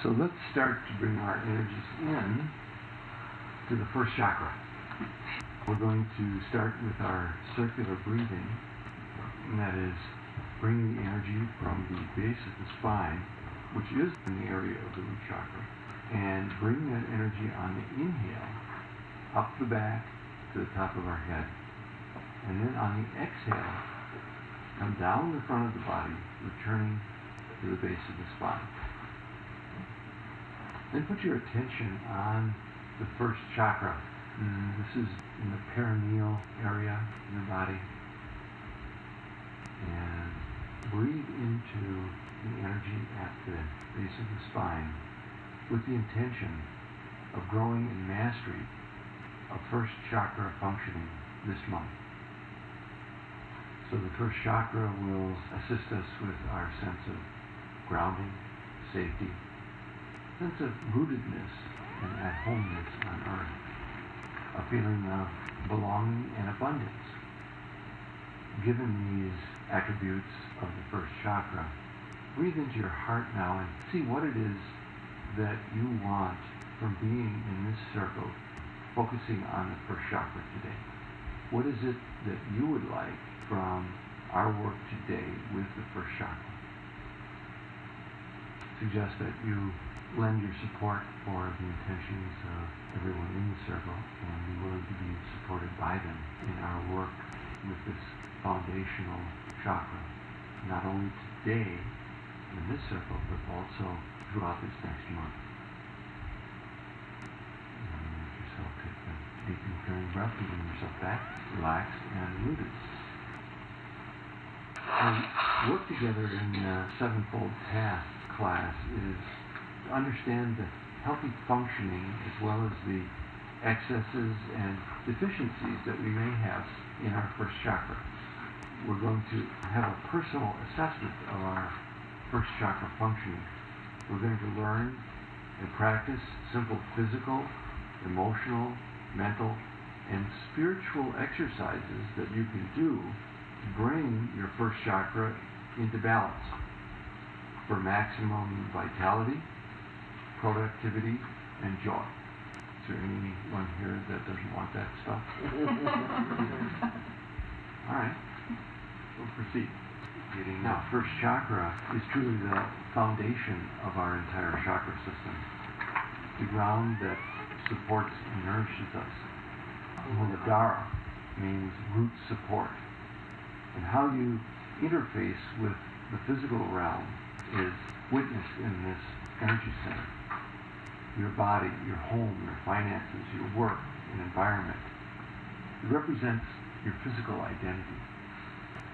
So let's start to bring our energies in to the first chakra. We're going to start with our circular breathing, and that is bring the energy from the base of the spine, which is in the area of the root chakra, and bring that energy on the inhale up the back to the top of our head. And then on the exhale, come down the front of the body, returning to the base of the spine. Then put your attention on the first chakra. This is in the perineal area in the body. And breathe into the energy at the base of the spine with the intention of growing in mastery of first chakra functioning this month. So the first chakra will assist us with our sense of grounding, safety, sense of rootedness and at-homeness on earth, a feeling of belonging and abundance. Given these attributes of the first chakra, breathe into your heart now and see what it is that you want from being in this circle, focusing on the first chakra today. What is it that you would like from our work today with the first chakra? Suggest that you lend your support for the intentions of everyone in the circle and be willing to be supported by them in our work with this foundational chakra, not only today in this circle, but also throughout this next month. Let yourself take a deep and clearing breath and bring yourself back, relaxed and rooted. Our work together in the Sevenfold Path class is to understand the healthy functioning as well as the excesses and deficiencies that we may have in our first chakra. We're going to have a personal assessment of our first chakra functioning. We're going to learn and practice simple physical, emotional, mental, and spiritual exercises that you can do to bring your first chakra into balance for maximum vitality, productivity, and joy. Is there anyone here that doesn't want that stuff? All right, we'll proceed. Now, first chakra is truly the foundation of our entire chakra system, the ground that supports and nourishes us. Muladhara means root support. And how you interface with the physical realm is witnessed in this energy center. Your body, your home, your finances, your work, and environment. It represents your physical identity.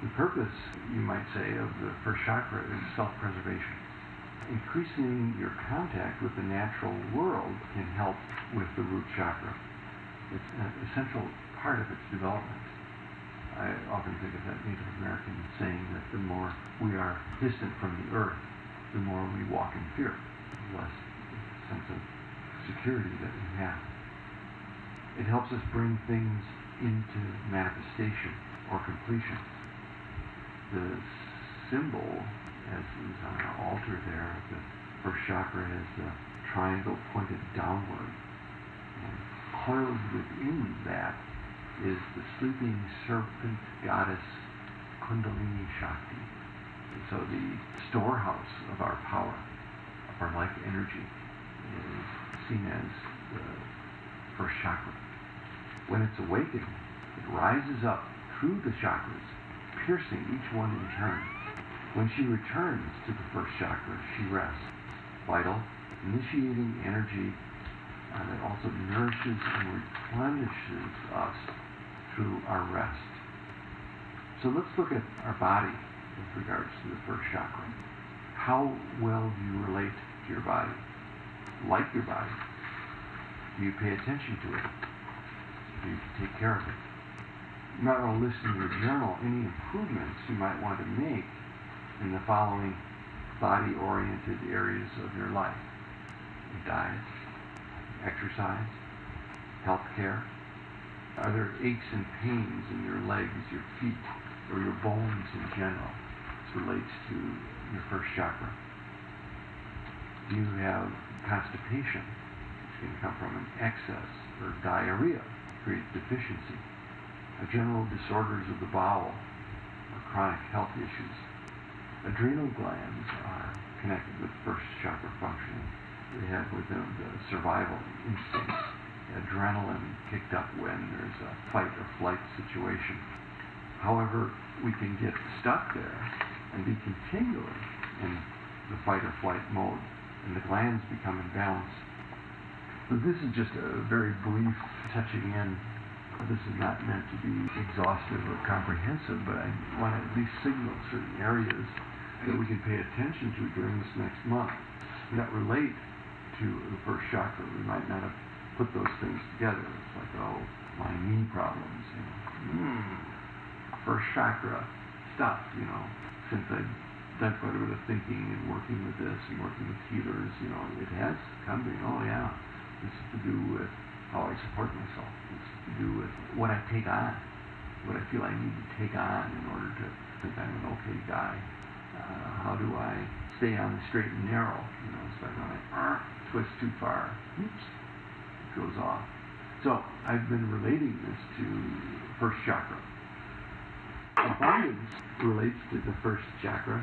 The purpose, you might say, of the first chakra is self-preservation. Increasing your contact with the natural world can help with the root chakra. It's an essential part of its development. I often think of that Native American saying that the more we are distant from the earth, the more we walk in fear, the less sense of security that we have. It helps us bring things into manifestation or completion. The symbol, as is on our altar there, the first chakra has the triangle pointed downward. And coiled within that is the sleeping serpent goddess Kundalini Shakti. And so the storehouse of our power, of our life energy, is seen as the first chakra. When it's awakened, it rises up through the chakras, piercing each one in turn. When she returns to the first chakra, she rests. Vital, initiating energy that also nourishes and replenishes us through our rest. So let's look at our body with regards to the first chakra. How well do you relate to your body? Like your body? Do you pay attention to it? Do you take care of it? You might want to list in your journal any improvements you might want to make in the following body-oriented areas of your life. Your diet, exercise, health care. Are there aches and pains in your legs, your feet, or your bones in general? This relates to your first chakra. Do you have constipation, which can come from an excess, or diarrhea, create deficiency, general disorders of the bowel, or chronic health issues? Adrenal glands are connected with first chakra functioning. They have within the survival instincts, adrenaline kicked up when there's a fight or flight situation. However, we can get stuck there and be continually in the fight or flight mode, and the glands become imbalanced. So this is just a very brief touching in. This is not meant to be exhaustive or comprehensive, but I want to at least signal certain areas that we can pay attention to during this next month that relate to the first chakra. We might not have put those things together. It's like, oh, my knee problems, first chakra stuff, since I've done quite a bit of thinking and working with this and working with healers, it has come to me, oh yeah, this is to do with how I support myself. This is to do with what I take on, what I feel I need to take on in order to think I'm an okay guy. How do I stay on the straight and narrow? So when I twist too far, oops, it goes off. So I've been relating this to first chakra. Abundance relates to the first chakra.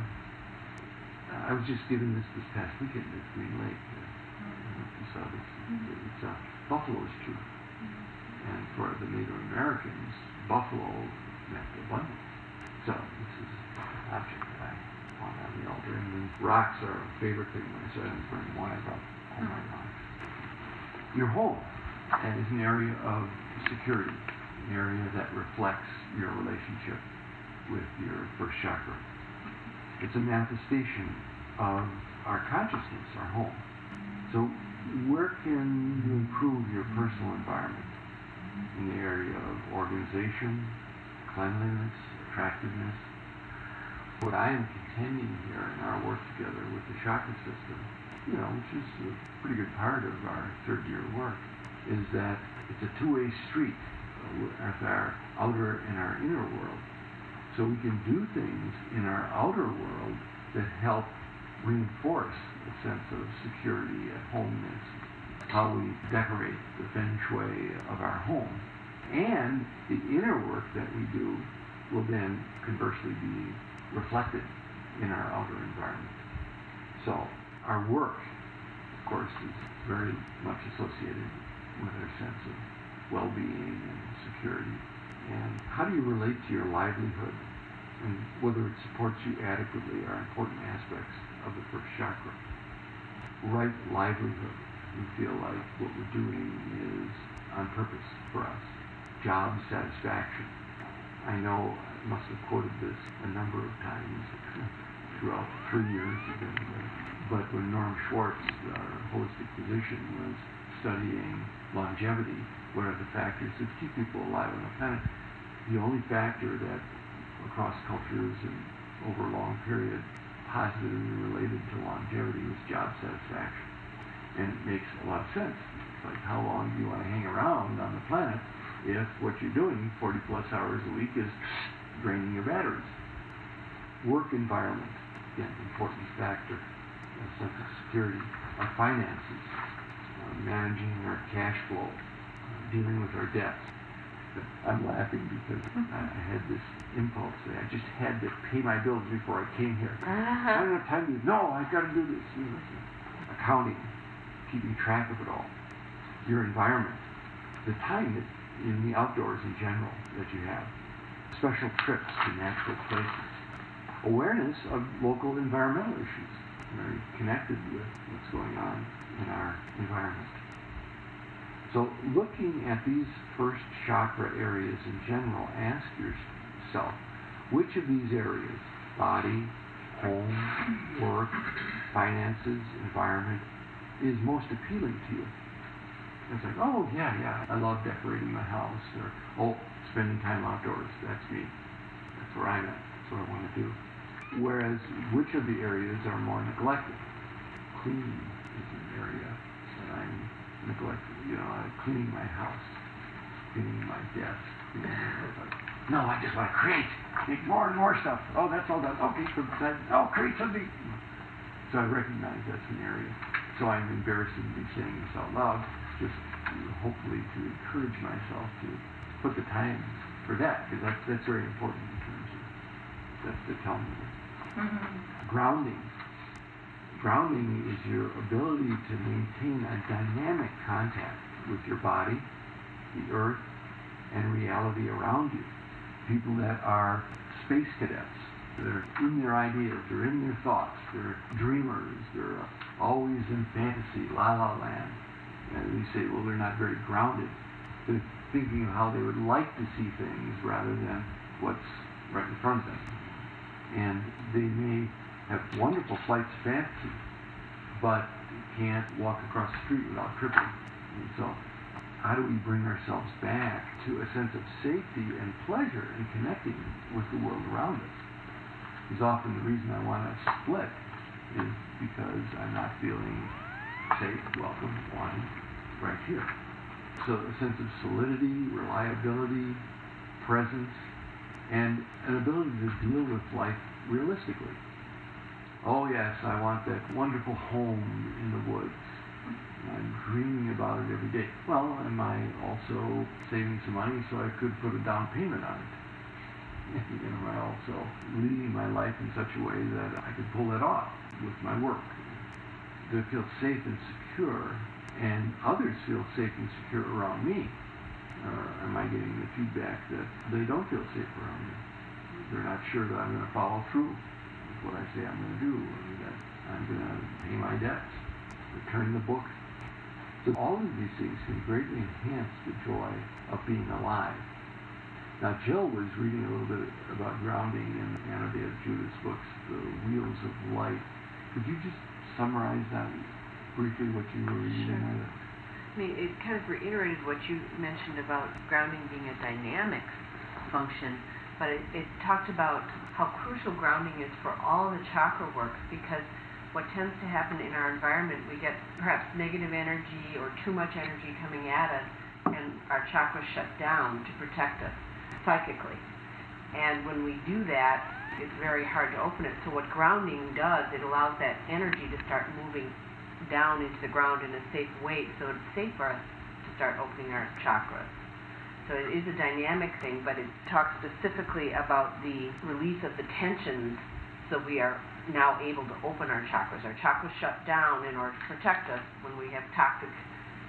I was just given this past weekend at Green Lake. I don't know if you saw this. It's buffalo's truth. And for the Native Americans, buffalo meant abundance. So this is an object that I want on the altar. And then rocks are a favorite thing when I said I was bringing one. I brought all my rocks. Your home is an area of security, an area that reflects your relationship with your first chakra. It's a manifestation of our consciousness, our home. So where can you improve your personal environment? In the area of organization, cleanliness, attractiveness. What I am contending here in our work together with the chakra system, which is a pretty good part of our third year work, is that it's a two-way street with our outer and our inner world. So we can do things in our outer world that help reinforce a sense of security at homeness, how we decorate the feng shui of our home. And the inner work that we do will then conversely be reflected in our outer environment. So our work, of course, is very much associated with our sense of well-being and security. And how do you relate to your livelihood, and whether it supports you adequately are important aspects of the first chakra. Right livelihood. We feel like what we're doing is on purpose for us. Job satisfaction. I know I must have quoted this a number of times throughout the 3 years we've been together. But when Norm Schwartz, our holistic physician, was studying longevity, what are the factors that keep people alive on the planet? The only factor that across cultures and over a long period positively related to longevity was job satisfaction. And it makes a lot of sense. It's like, how long do you want to hang around on the planet if what you're doing 40 plus hours a week is draining your batteries? Work environment, again, important factor, a sense of security. Our finances, managing our cash flow, dealing with our debts. I'm laughing because I had this impulse that I just had to pay my bills before I came here. I don't have time to do this. No, I've got to do this. Accounting, keeping track of it all. Your environment, the time that in the outdoors in general that you have. Special trips to natural places. Awareness of local environmental issues. Very connected with what's going on in our environment. So looking at these first chakra areas in general, ask yourself, which of these areas, body, home, work, finances, environment, is most appealing to you? It's like, oh yeah, I love decorating my house, or oh, spending time outdoors, that's me. That's where I'm at, that's what I want to do. Whereas, which of the areas are more neglected? Cleaning is an area that I'm neglected. Cleaning my house, cleaning my desk. No, I just want to create, make more and more stuff. Oh, that's all done. Okay, so create something. So I recognize that's an area. So I'm embarrassed to be saying this out loud, just hopefully to encourage myself to put the time for that, because that's very important in terms of, that's the telling me. Grounding. Grounding is your ability to maintain a dynamic contact with your body, the earth, and reality around you. People that are space cadets, they're in their ideas, they're in their thoughts, they're dreamers, they're always in fantasy, la-la land. And we say, well, they're not very grounded. They're thinking of how they would like to see things rather than what's right in front of them. And they may have wonderful flights of fantasy, but can't walk across the street without tripping. And so, how do we bring ourselves back to a sense of safety and pleasure in connecting with the world around us? Because often the reason I want to split is because I'm not feeling safe, welcome, wanted right here. So a sense of solidity, reliability, presence, and an ability to deal with life realistically. Oh yes, I want that wonderful home in the woods. I'm dreaming about it every day. Well, am I also saving some money so I could put a down payment on it? Am I also leading my life in such a way that I could pull it off with my work? Do I feel safe and secure, and others feel safe and secure around me? Or am I getting the feedback that they don't feel safe around me? They're not sure that I'm going to follow through with what I say I'm going to do, or that I'm going to pay my debts, return the book. So all of these things can greatly enhance the joy of being alive. Now, Jill was reading a little bit about grounding in Anna Judith's books, The Wheels of Light. Could you just summarize that briefly, what you were reading? Sure. I mean, it kind of reiterated what you mentioned about grounding being a dynamic function, but it talked about how crucial grounding is for all the chakra work, because what tends to happen in our environment, we get perhaps negative energy or too much energy coming at us, and our chakras shut down to protect us psychically. And when we do that, it's very hard to open it. So what grounding does, it allows that energy to start moving down into the ground in a safe way, so it's safe for us to start opening our chakras. So it is a dynamic thing, but it talks specifically about the release of the tensions, so we are now able to open our chakras. Our chakras shut down in order to protect us when we have toxic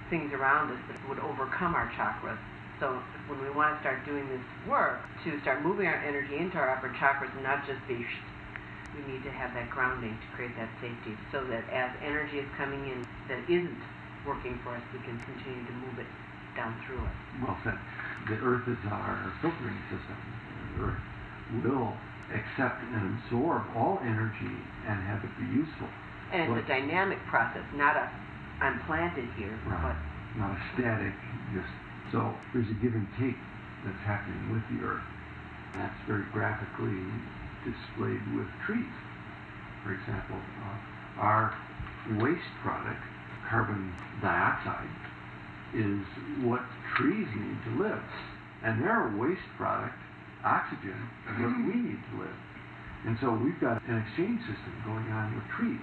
things around us that would overcome our chakras. So when we want to start doing this work, to start moving our energy into our upper chakras and not just be, we need to have that grounding to create that safety, so that as energy is coming in that isn't working for us, we can continue to move it down through us. Well said. The earth is our filtering system. The earth will accept and absorb all energy and have it be useful. And it's a dynamic process, not a I'm planted here, right, but not a static, just so there's a give and take that's happening with the earth. That's very graphically displayed with trees. For example, our waste product, carbon dioxide, is what trees need to live. And their waste product, oxygen, is what we need to live. And so we've got an exchange system going on with trees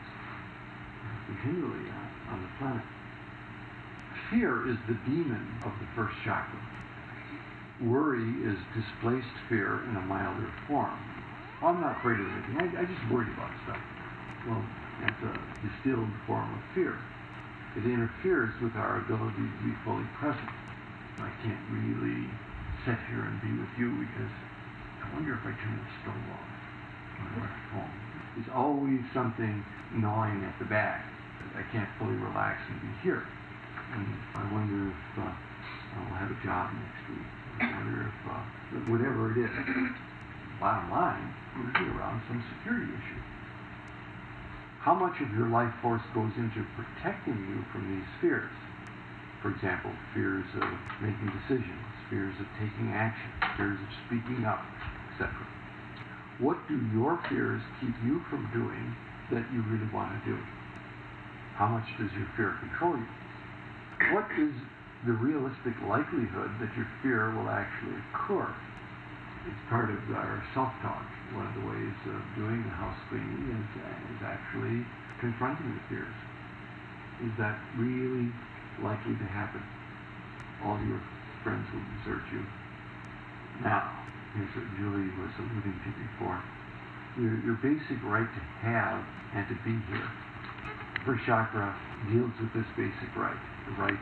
continually on the planet. Fear is the demon of the first chakra. Worry is displaced fear in a milder form. Well, I'm not afraid of anything. I just worry about stuff. Well, that's a distilled form of fear. It interferes with our ability to be fully present. I can't really sit here and be with you because I wonder if I turn the stove off when I'm at home. There's always something gnawing at the back. I can't fully relax and be here. And I wonder if I'll have a job next week. I wonder if, whatever it is, bottom line, we're usually around some security issue. How much of your life force goes into protecting you from these fears? For example, fears of making decisions, fears of taking action, fears of speaking up, etc. What do your fears keep you from doing that you really want to do? How much does your fear control you? What is the realistic likelihood that your fear will actually occur? It's part of our self-talk. One of the ways of doing the house cleaning is actually confronting the fears. Is that really likely to happen? All your friends will desert you. Now, here's what Julie was alluding to before. Your basic right to have and to be here. First chakra deals with this basic right, the right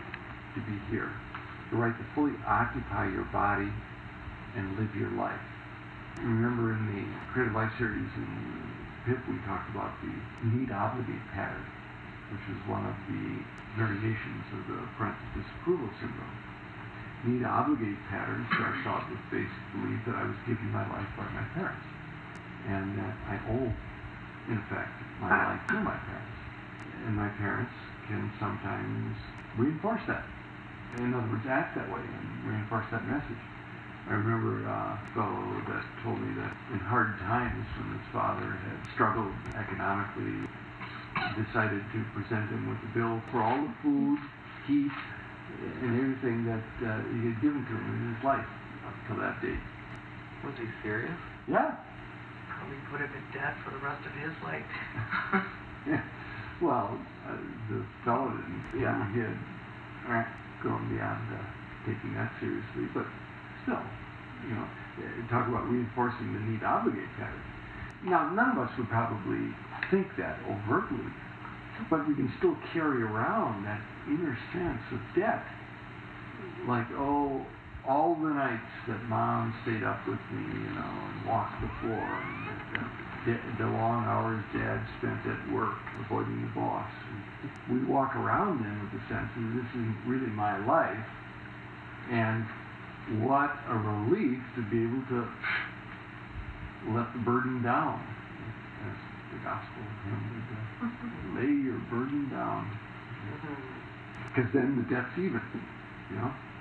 to be here, the right to fully occupy your body and live your life. Remember in the Creative Life series in PIP we talked about the need-obligate pattern, which is one of the variations of the parental disapproval syndrome. Need-obligate pattern starts out with basic belief that I was given my life by my parents, and that I owe, in effect, my life to my parents. And my parents can sometimes reinforce that. In other words, act that way and reinforce that message. I remember a fellow that told me that in hard times when his father had struggled economically, decided to present him with a bill for all the food, heat, and everything that he had given to him in his life up to that date. Was he serious? Yeah. Probably put him in debt for the rest of his life. Yeah. Well, the fellow didn't. Yeah. He had gone beyond taking that seriously, but still, talk about reinforcing the need-obligate pattern. Now, none of us would probably think that overtly, but we can still carry around that inner sense of debt. Like, oh, all the nights that Mom stayed up with me, and walked the floor, and the long hours Dad spent at work avoiding the boss. And we walk around then with the sense that this isn't really my life, and what a relief to be able to let the burden down, as the gospel hymn would lay your burden down. Because then the debt's even,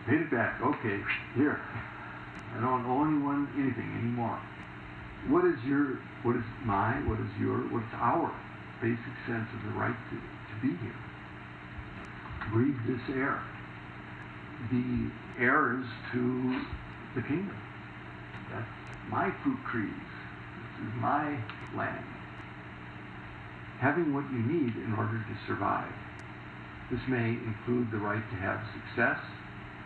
paid it back. Okay, here. I don't owe anyone anything anymore. What is our basic sense of the right to be here? Breathe this air. The heirs to the kingdom. That's my fruit trees. This is my land. Having what you need in order to survive. This may include the right to have success,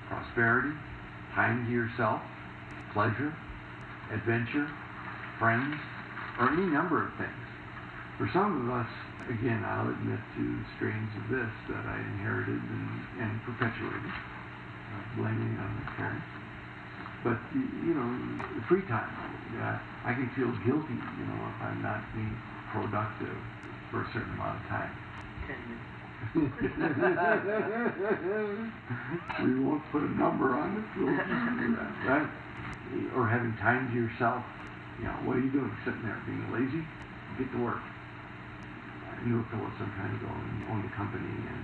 prosperity, time to yourself, pleasure, adventure, friends, or any number of things. For some of us, again, I'll admit to strains of this that I inherited and perpetuated, blaming it on my parents. But, the free time, I can feel guilty, if I'm not being productive for a certain amount of time. 10 minutes. We won't put a number on it, we'll just do that, right? Or having time to yourself. What are you doing? Sitting there being lazy? Get to work. I knew a fellow some time ago and owned a company, and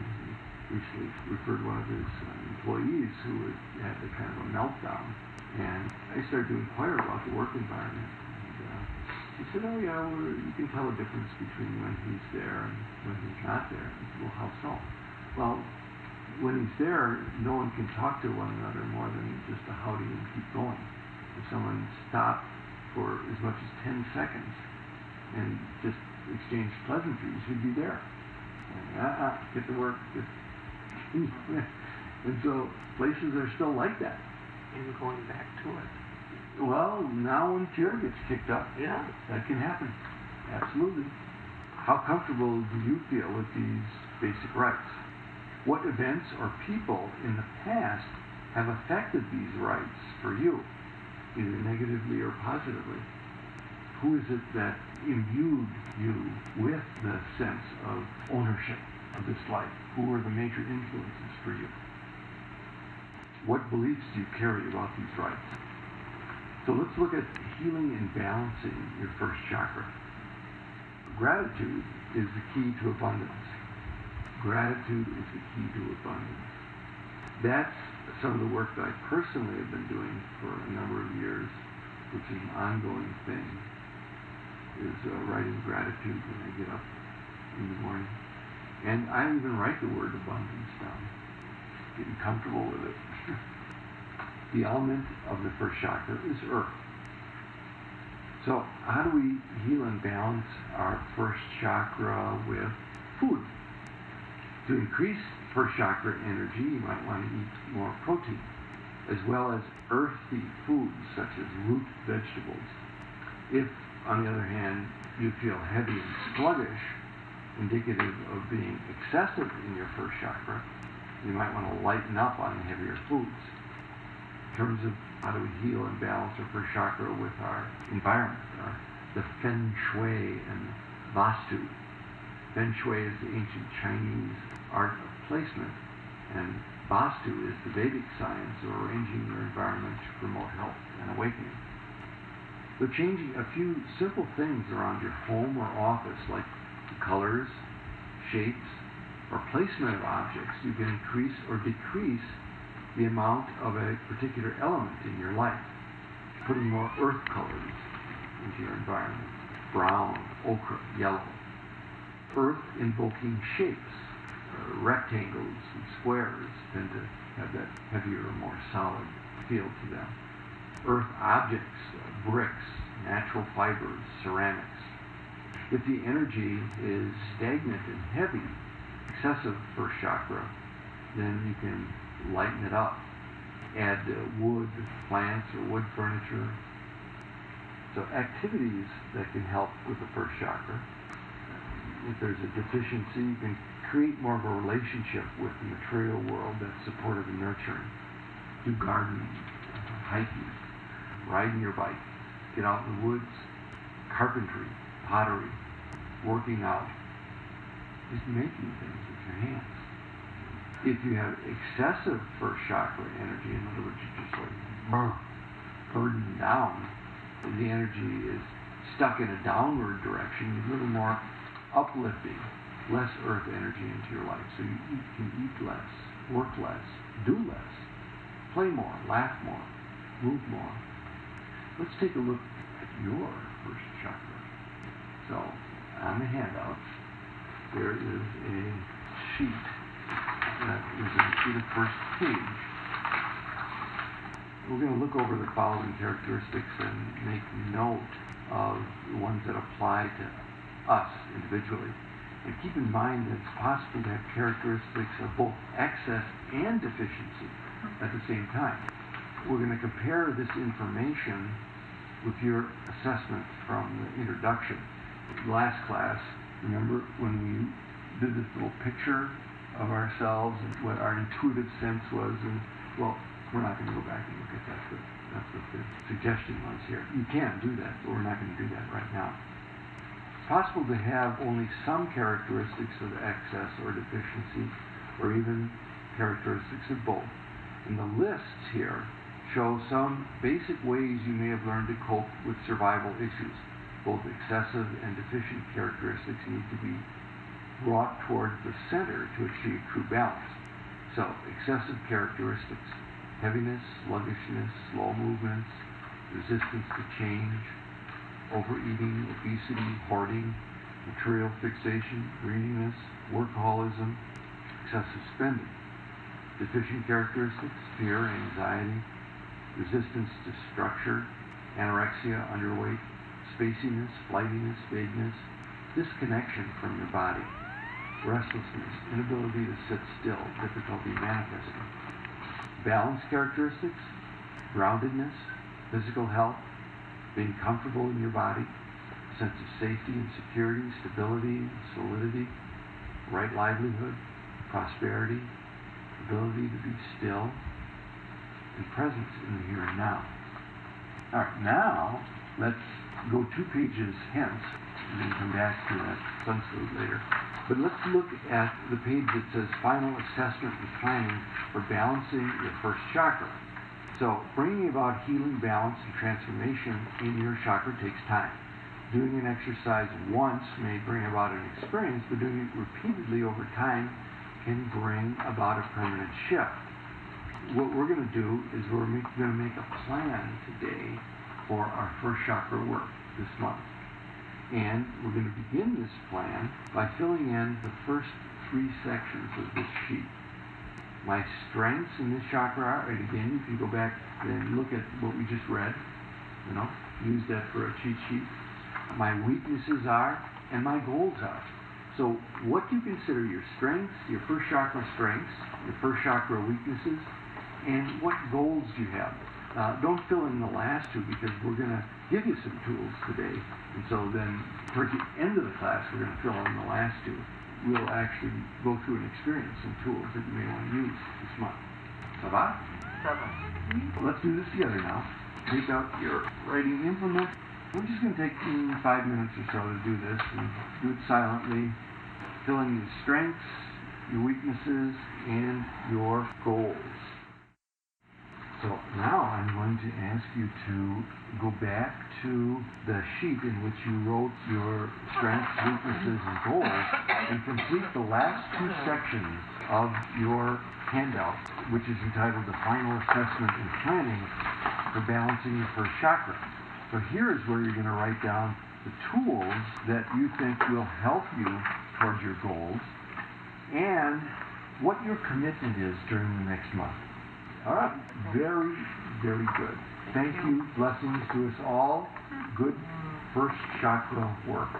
he recently referred one of his employees who had a kind of a meltdown. And I started to inquire about the work environment. And he said, oh yeah, you can tell the difference between when he's there and when he's not there. I said, well, how so? Well, when he's there, no one can talk to one another more than just a howdy and keep going. If someone stopped for as much as 10 seconds and just exchanged pleasantries, he'd be there. Get to work. And so places are still like that. And going back to it. Well, now when fear gets kicked up, Yeah. that can happen. Absolutely. How comfortable do you feel with these basic rights? What events or people in the past have affected these rights for you, either negatively or positively? Who is it that imbued you with the sense of ownership of this life? Who are the major influences for you? What beliefs do you carry about these rights? So let's look at healing and balancing your first chakra. Gratitude is the key to abundance. Gratitude is the key to abundance. That's some of the work that I personally have been doing for a number of years, which is an ongoing thing, is writing gratitude when I get up in the morning. And I even write the word abundance down, getting comfortable with it. The element of the first chakra is earth. So how do we heal and balance our first chakra with food? To increase first chakra energy, you might want to eat more protein, as well as earthy foods such as root vegetables. If, on the other hand, you feel heavy and sluggish, indicative of being excessive in your first chakra, you might want to lighten up on heavier foods. In terms of how do we heal and balance our first chakra with our environment, the Feng Shui and Vastu. Feng Shui is the ancient Chinese art of placement, and Vastu is the Vedic science of arranging your environment to promote health and awakening. So changing a few simple things around your home or office, like the colors, shapes, or placement of objects, you can increase or decrease the amount of a particular element in your life. Putting more earth colors into your environment, brown, ochre, yellow. Earth invoking shapes, rectangles and squares tend to have that heavier, more solid feel to them. Earth objects, bricks, natural fibers, ceramics. If the energy is stagnant and heavy, excessive first chakra, then you can lighten it up. Add wood, plants, or wood furniture. So activities that can help with the first chakra. If there's a deficiency, you can create more of a relationship with the material world that's supportive and nurturing. Do gardening, hiking, riding your bike, get out in the woods, carpentry, pottery, working out, just making things with your hands. If you have excessive first chakra energy, in other words, you're just like burdened down, the energy is stuck in a downward direction, a little more uplifting, less earth energy into your life. So you can eat less, work less, do less, play more, laugh more, move more. Let's take a look at your first chakra. So on the handouts, there is a sheet that is in the first page. We're going to look over the following characteristics and make note of the ones that apply to us individually. And keep in mind that it's possible to have characteristics of both excess and deficiency at the same time. We're going to compare this information with your assessment from the introduction. Last class, remember when we did this little picture of ourselves and what our intuitive sense was, and well, we're not going to go back and look at that, but that's what the suggestion was here. You can do that, but we're not going to do that right now. It's possible to have only some characteristics of excess or deficiency, or even characteristics of both. And the lists here show some basic ways you may have learned to cope with survival issues. Both excessive and deficient characteristics need to be brought toward the center to achieve true balance. So, excessive characteristics: heaviness, sluggishness, slow movements, resistance to change, overeating, obesity, hoarding, material fixation, greediness, workaholism, excessive spending. Deficient characteristics: fear, anxiety, resistance to structure, anorexia, underweight, spaciness, flightiness, vagueness, disconnection from your body, restlessness, inability to sit still, difficulty manifesting. Balanced characteristics: groundedness, physical health, being comfortable in your body, sense of safety and security, stability, solidity, right livelihood, prosperity, ability to be still, and presence in the here and now. All right, now let's go 2 pages hence and then come back to that sun salute later. But let's look at the page that says Final Assessment and Planning for Balancing Your First Chakra. So, bringing about healing, balance, and transformation in your chakra takes time. Doing an exercise once may bring about an experience, but doing it repeatedly over time can bring about a permanent shift. What we're going to do is we're going to make a plan today for our first chakra work this month. And we're going to begin this plan by filling in the first 3 sections of this sheet. My strengths in this chakra are, and again, you can go back and look at what we just read, use that for a cheat sheet. My weaknesses are, and my goals are. So what do you consider your strengths, your first chakra strengths, your first chakra weaknesses, and what goals do you have? Don't fill in the last two because we're going to give you some tools today. And so then towards the end of the class, we're going to fill in the last two. We'll actually go through and experience some tools that you may want to use this month. Ça va? Ça va. Let's do this together now. Take out your writing implement. We're just going to take 5 minutes or so to do this and do it silently. Fill in your strengths, your weaknesses, and your goals. So now I'm going to ask you to go back to the sheet in which you wrote your strengths, weaknesses, and goals and complete the last two sections of your handout, which is entitled The Final Assessment and Planning for Balancing Your First Chakra. So here is where you're going to write down the tools that you think will help you towards your goals and what your commitment is during the next month. All right, very, very good. Thank you. Blessings to us all. Good first chakra work.